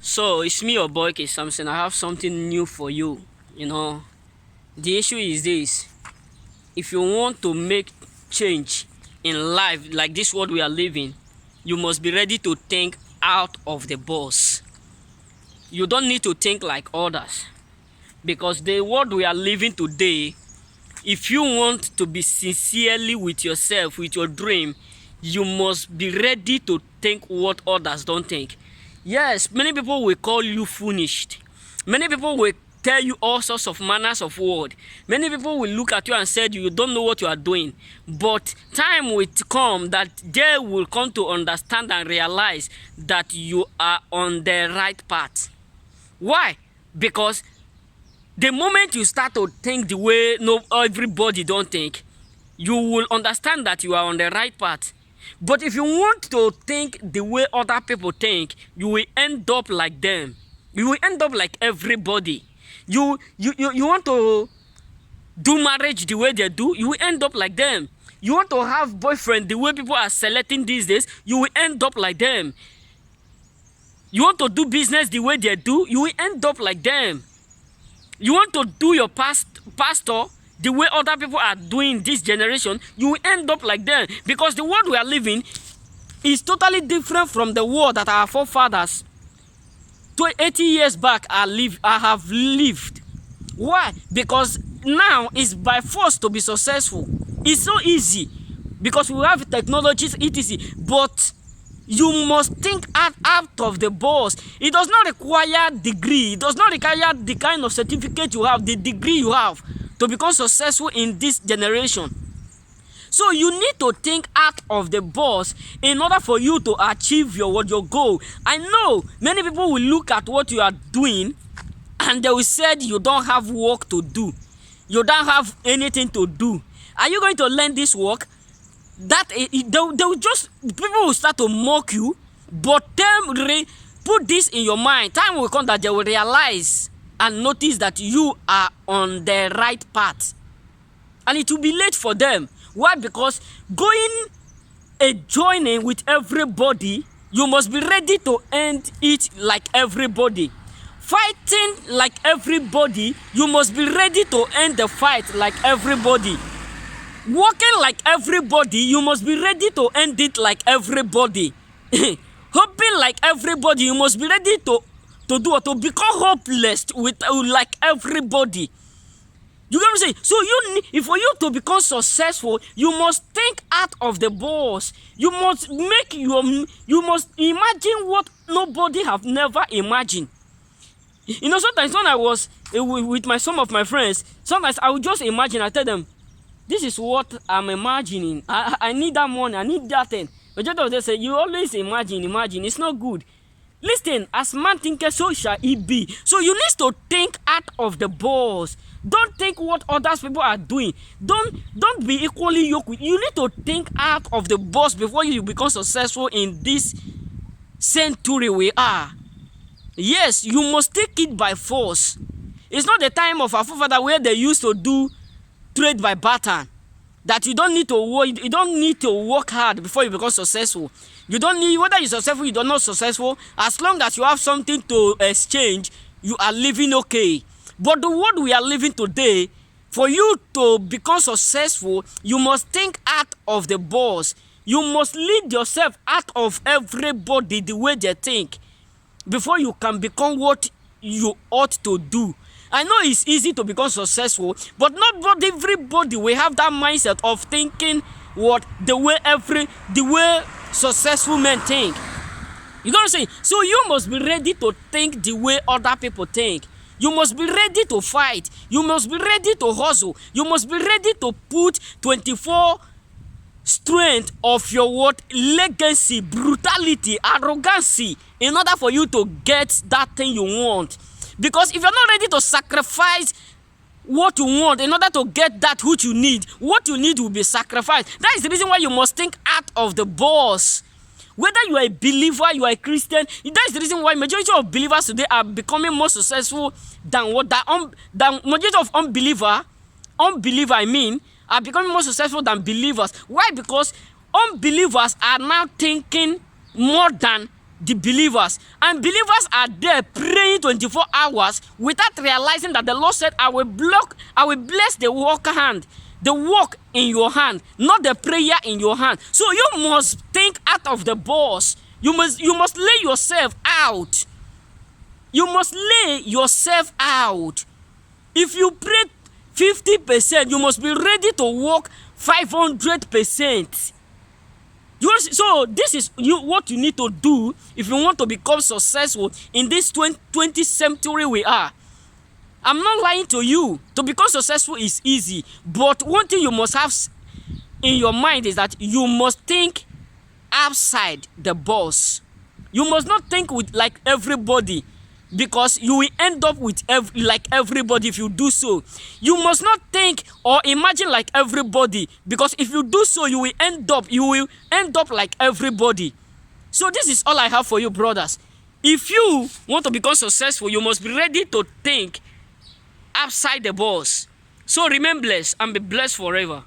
So it's me, your boy K Samson. I have something new for you. You know, the issue is this: if you want to make change in life, like this world we are living, you must be ready to think out of the box. You don't need to think like others, because the world we are living today, if you want to be sincerely with yourself, with your dream, you must be ready to think what others don't think. Yes, many people will call you foolish. Many people will tell you all sorts of manners of word. Many people will look at you and say you don't know what you are doing. But time will come that they will come to understand and realize that you are on the right path. Why? Because the moment you start to think the way everybody don't think, you will understand that you are on the right path. But if you want to think the way other people think, you will end up like them. You will end up like everybody. You want to do marriage the way they do, you will end up like them. You want to have boyfriend the way people are selecting these days, you will end up like them. You want to do business the way they do, you will end up like them. You want to do your pastor the way other people are doing this generation, you will end up like them. Because the world we are living is totally different from the world that our forefathers 80 years back I have lived. Why? Because now it's by force to be successful. It's so easy because we have technologies, etc. But you must think out of the box. It does not require degree. It does not require the kind of certificate you have, the degree you have to become successful in this generation. So you need to think out of the box in order for you to achieve your goal. I know many people will look at what you are doing and they will say you don't have work to do. You don't have anything to do. Are you going to learn this work? They will just, people will start to mock you, but put this in your mind. Time will come that they will realize and notice that you are on the right path. And it will be late for them. Why? Because joining with everybody, you must be ready to end it like everybody. Fighting like everybody, you must be ready to end the fight like everybody. Working like everybody, you must be ready to end it like everybody. Hoping like everybody, you must be ready to become hopeless with like everybody. You get what I'm saying? So for you to become successful, you must think out of the box. You must imagine what nobody have never imagined. You know, sometimes when I was with some of my friends, sometimes I would just imagine. I tell them, this is what I'm imagining. I need that money. I need that thing. Majority of them say, you always imagine. It's not good. Listen, as man thinketh, so shall it be. So you need to think out of the box. Don't think what other people are doing. Don't be equally yoked with. You need to think out of the box before you become successful in this century we are. Yes, you must take it by force. It's not the time of our forefather where they used to do trade by barter. That you don't need to work hard before you become successful. You don't need, whether you're successful, you're not successful, as long as you have something to exchange, you are living okay. But the world we are living today, for you to become successful, you must think out of the box. You must lead yourself out of everybody the way they think before you can become what you ought to do. I know it's easy to become successful, but not everybody will have that mindset of thinking the way successful men think. You know what I'm saying? So you must be ready to think the way other people think. You must be ready to fight. You must be ready to hustle. You must be ready to put 24 strength of your legacy, brutality, arrogancy in order for you to get that thing you want. Because if you're not ready to sacrifice what you want in order to get that which you need, what you need will be sacrificed. That is the reason why you must think out of the box. Whether you are a believer, you are a Christian, that is the reason why majority of believers today are becoming more successful than majority of unbeliever are becoming more successful than believers. Why? Because unbelievers are now thinking more than the believers. And believers are there praying 24 hours without realizing that the Lord said, I will bless the work hand, the work in your hand, not the prayer in your hand. So you must think out of the box. You must lay yourself out. You must lay yourself out. If you pray 50%, you must be ready to work 500%. So this is what you need to do if you want to become successful in this 20th century we are. I'm not lying to you. To become successful is easy. But one thing you must have in your mind is that you must think outside the box. You must not think like everybody, because you will end up with like everybody if you do so. You must not think or imagine like everybody, because if you do so, you will end up like everybody. So this is all I have for you, brothers. If you want to become successful, you must be ready to think outside the box. So remain blessed and be blessed forever.